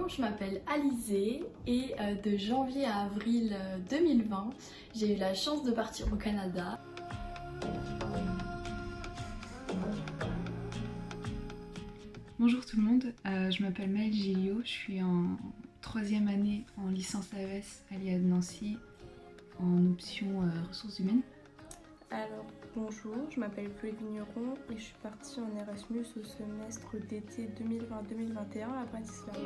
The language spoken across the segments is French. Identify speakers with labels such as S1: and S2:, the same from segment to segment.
S1: Bonjour, je m'appelle Alizée et de janvier à avril 2020, j'ai eu la chance de partir au Canada.
S2: Bonjour tout le monde, je m'appelle Maëlle Gilliot, je suis en 3e année en licence AES à l'IA de Nancy en option ressources humaines.
S3: Alors bonjour, je m'appelle Chloé Vigneron et je suis partie en Erasmus au semestre d'été 2020-2021 à Bratislava.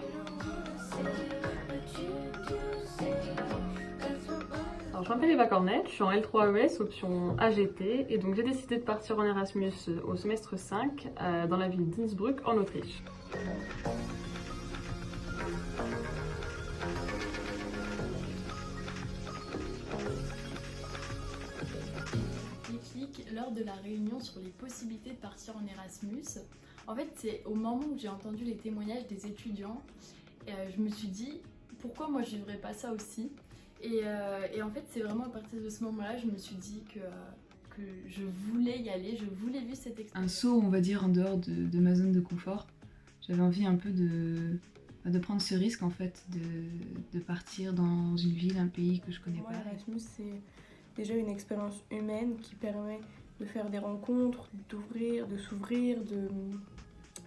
S4: Alors, je m'appelle Eva Cornette, je suis en L3ES, option AGT, et donc j'ai décidé de partir en Erasmus au semestre 5 dans la ville d'Innsbruck en Autriche.
S1: Déclic lors de la réunion sur les possibilités de partir en Erasmus. En fait, c'est au moment où j'ai entendu les témoignages des étudiants, je me suis dit pourquoi moi je vivrais pas ça aussi. Et en fait, c'est vraiment à partir de ce moment-là, je me suis dit que je voulais y aller, je voulais vivre cette expérience.
S2: Un saut, on va dire, en dehors de ma zone de confort. J'avais envie un peu de prendre ce risque en fait, de partir dans une ville, un pays que je connais
S3: Pour
S2: pas.
S3: moi, l'Erasmus, c'est déjà une expérience humaine qui permet de faire des rencontres, d'ouvrir, de s'ouvrir,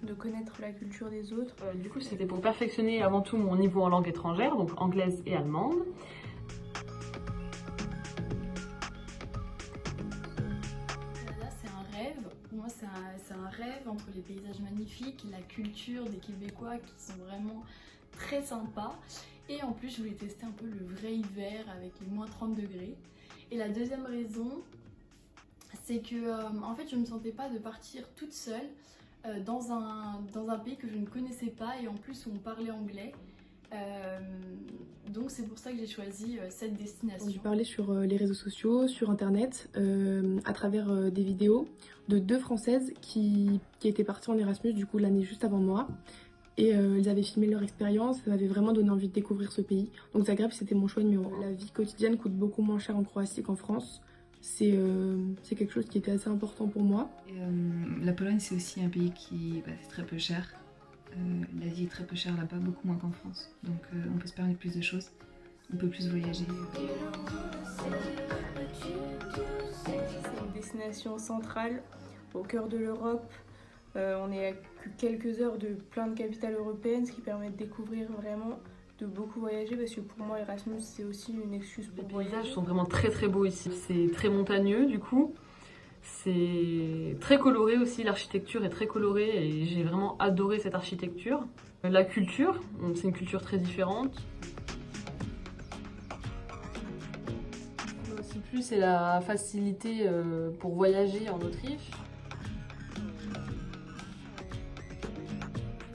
S3: de connaître la culture des autres.
S4: Du coup, c'était pour perfectionner avant tout mon niveau en langue étrangère, donc anglaise et allemande.
S1: C'est un rêve, pour moi c'est un rêve entre les paysages magnifiques, la culture des Québécois qui sont vraiment très sympas, et en plus je voulais tester un peu le vrai hiver avec les moins 30 degrés. Et la deuxième raison, c'est que en fait je ne me sentais pas de partir toute seule dans un pays que je ne connaissais pas et en plus où on parlait anglais. Donc c'est pour ça que j'ai choisi cette destination.
S5: J'ai parlé sur les réseaux sociaux, sur internet, à travers des vidéos de 2 Françaises qui étaient parties en Erasmus du coup l'année juste avant moi. Et ils avaient filmé leur expérience, ça m'avait vraiment donné envie de découvrir ce pays. Donc Zagreb, c'était mon choix numéro 1. La vie quotidienne coûte beaucoup moins cher en Croatie qu'en France. C'est quelque chose qui était assez important pour moi.
S2: Et, la Pologne, c'est aussi un pays qui c'est très peu cher. La vie est très peu chère là-bas, beaucoup moins qu'en France. Donc on peut se permettre plus de choses, on peut plus voyager.
S3: C'est une destination centrale, au cœur de l'Europe. On est à quelques heures de plein de capitales européennes, ce qui permet de découvrir vraiment, de beaucoup voyager, parce que pour moi Erasmus c'est aussi une excuse pour voyager.
S4: Les paysages sont vraiment très très beaux ici, c'est très montagneux du coup. C'est très coloré aussi, l'architecture est très colorée et j'ai vraiment adoré cette architecture. La culture, c'est une culture très différente. Aussi plus, c'est la facilité pour voyager en Autriche.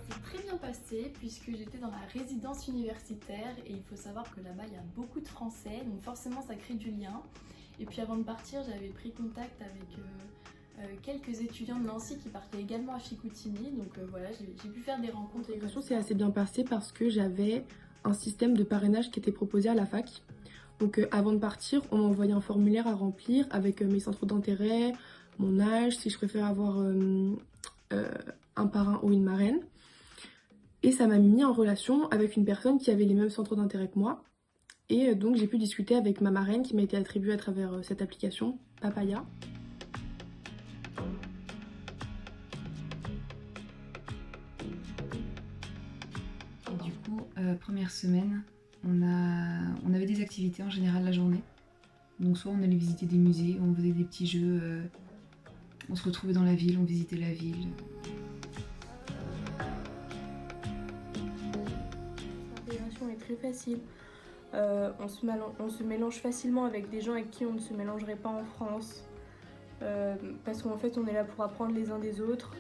S1: C'est très bien passé puisque j'étais dans la résidence universitaire et il faut savoir que là-bas il y a beaucoup de Français, donc forcément ça crée du lien. Et puis avant de partir, j'avais pris contact avec quelques étudiants de Nancy qui partaient également à Chicoutimi, donc voilà, j'ai pu faire des rencontres.
S5: L'intégration s'est assez bien passée parce que j'avais un système de parrainage qui était proposé à la fac. Donc avant de partir, on m'envoyait un formulaire à remplir avec mes centres d'intérêt, mon âge, si je préfère avoir un parrain ou une marraine. Et ça m'a mis en relation avec une personne qui avait les mêmes centres d'intérêt que moi. Et donc j'ai pu discuter avec ma marraine qui m'a été attribuée à travers cette application, Papaya.
S2: Et du coup, première semaine, on avait des activités en général la journée. Donc soit on allait visiter des musées, on faisait des petits jeux, on se retrouvait dans la ville, on visitait la ville.
S3: L'intégration est très facile. On se mélange facilement avec des gens avec qui on ne se mélangerait pas en France. Parce qu'en fait on est là pour apprendre les uns des autres.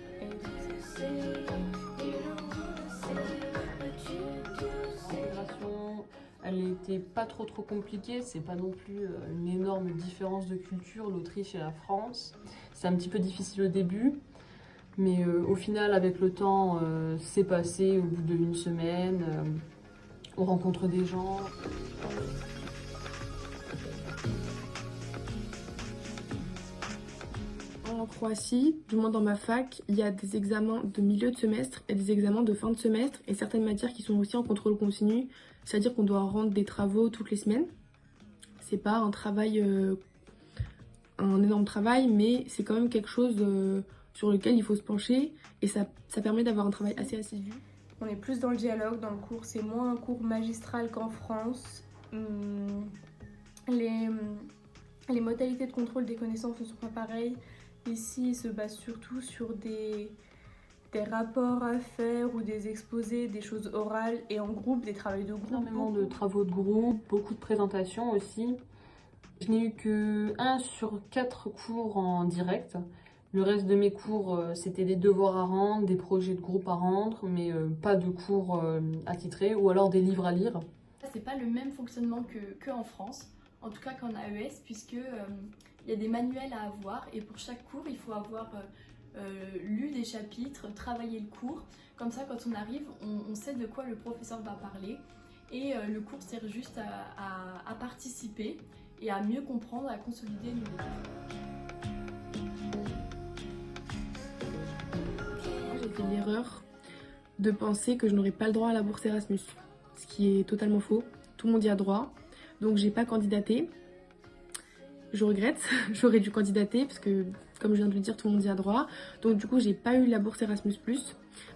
S4: L'intégration, elle n'était pas trop compliquée, c'est pas non plus une énorme différence de culture, l'Autriche et la France. C'est un petit peu difficile au début, mais au final avec le temps c'est passé au bout d'1 semaine, on rencontre des gens.
S5: En En Croatie, du moins dans ma fac, il y a des examens de milieu de semestre et des examens de fin de semestre et certaines matières qui sont aussi en contrôle continu, c'est-à-dire qu'on doit rendre des travaux toutes les semaines. C'est pas un travail, un énorme travail, mais c'est quand même quelque chose sur lequel il faut se pencher et ça permet d'avoir un travail assez assidu.
S3: On est plus dans le dialogue dans le cours, c'est moins un cours magistral qu'en France. Les modalités de contrôle des connaissances ne sont pas pareilles. Ici, ils se basent surtout sur des rapports à faire ou des exposés, des choses orales et en groupe, des travaux de groupe.
S4: Énormément de travaux de groupe, beaucoup de présentations aussi. Je n'ai eu que 1 sur 4 cours en direct. Le reste de mes cours, c'était des devoirs à rendre, des projets de groupe à rendre, mais pas de cours attitrés ou alors des livres à lire.
S1: C'est pas le même fonctionnement que en France, en tout cas qu'en AES, puisque il y a des manuels à avoir et pour chaque cours, il faut avoir lu des chapitres, travaillé le cours. Comme ça, quand on arrive, on sait de quoi le professeur va parler et le cours sert juste à participer et à mieux comprendre, à consolider nos idées.
S5: J'ai fait l'erreur de penser que je n'aurais pas le droit à la bourse Erasmus, ce qui est totalement faux. Tout le monde y a droit, donc j'ai pas candidaté. Je regrette, j'aurais dû candidater parce que, comme je viens de le dire, tout le monde y a droit. Donc du coup, j'ai pas eu la bourse Erasmus+,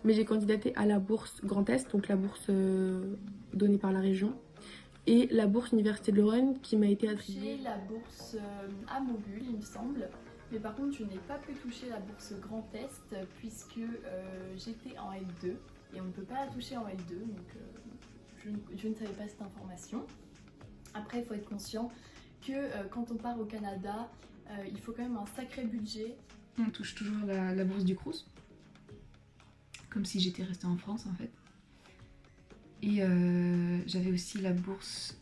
S5: mais j'ai candidaté à la bourse Grand Est, donc la bourse donnée par la région, et la bourse Université de Lorraine qui m'a été attribuée.
S1: J'ai la bourse à Mogul, il me semble. Mais par contre, je n'ai pas pu toucher la bourse Grand Est puisque j'étais en L2 et on ne peut pas la toucher en L2, donc je ne savais pas cette information. Après, il faut être conscient que quand on part au Canada, il faut quand même un sacré budget.
S2: On touche toujours la bourse du Crous, comme si j'étais restée en France en fait. Et j'avais aussi la bourse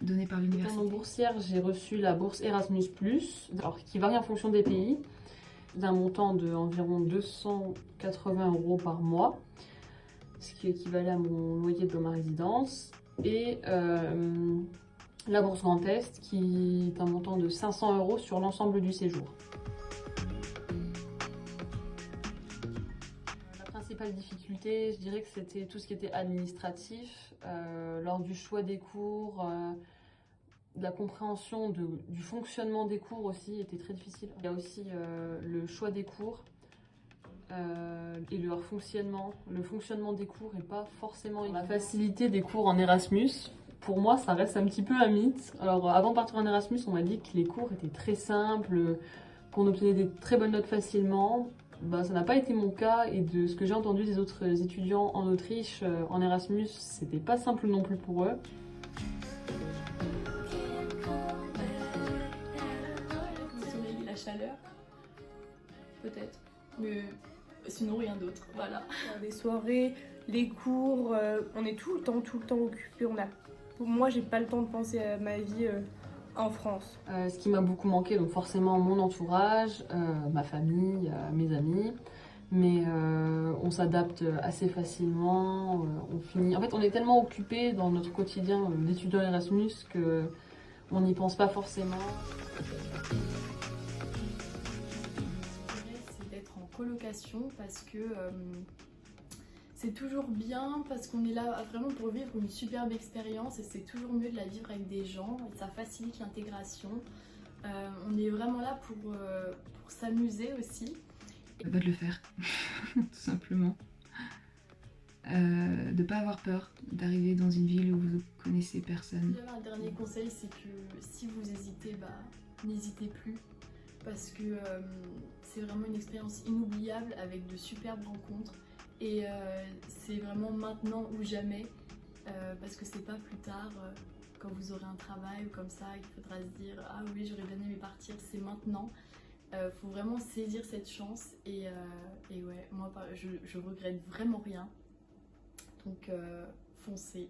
S2: donnée par l'université.
S4: Pendant boursière, j'ai reçu la bourse Erasmus+, alors qui varie en fonction des pays, d'un montant de environ 280 € par mois, ce qui équivalait à mon loyer dans ma résidence, et la bourse Grand Est qui est un montant de 500 € sur l'ensemble du séjour. La principale difficulté, je dirais que c'était tout ce qui était administratif, lors du choix des cours, la compréhension du fonctionnement des cours aussi était très difficile. Il y a aussi le choix des cours et leur fonctionnement. Le fonctionnement des cours n'est pas forcément évident. La facilité des cours en Erasmus, pour moi, ça reste un petit peu un mythe. Alors, avant de partir en Erasmus, on m'a dit que les cours étaient très simples, qu'on obtenait des très bonnes notes facilement. Ben, ça n'a pas été mon cas et de ce que j'ai entendu des autres étudiants en Autriche, en Erasmus, c'était pas simple non plus pour eux.
S1: Le soleil et la chaleur, peut-être, mais sinon rien d'autre, voilà.
S3: Des soirées, les cours, on est tout le temps occupé. Moi, j'ai pas le temps de penser à ma vie en France.
S4: Ce qui m'a beaucoup manqué, donc forcément mon entourage, ma famille, mes amis, mais on s'adapte assez facilement, on finit... En fait, on est tellement occupé dans notre quotidien d'étudiant Erasmus que on n'y pense pas forcément.
S1: C'est d'être en colocation parce que c'est toujours bien, parce qu'on est là vraiment pour vivre une superbe expérience et c'est toujours mieux de la vivre avec des gens et ça facilite l'intégration. On est vraiment là pour s'amuser aussi.
S2: De le faire, tout simplement. De ne pas avoir peur d'arriver dans une ville où vous connaissez personne.
S1: J'avais un dernier conseil, c'est que si vous hésitez, n'hésitez plus. Parce que c'est vraiment une expérience inoubliable avec de superbes rencontres. Et c'est vraiment maintenant ou jamais, parce que c'est pas plus tard, quand vous aurez un travail ou comme ça, qu'il faudra se dire « Ah oui, j'aurais bien aimé partir, c'est maintenant ». Faut vraiment saisir cette chance et ouais, moi je regrette vraiment rien. Donc foncez.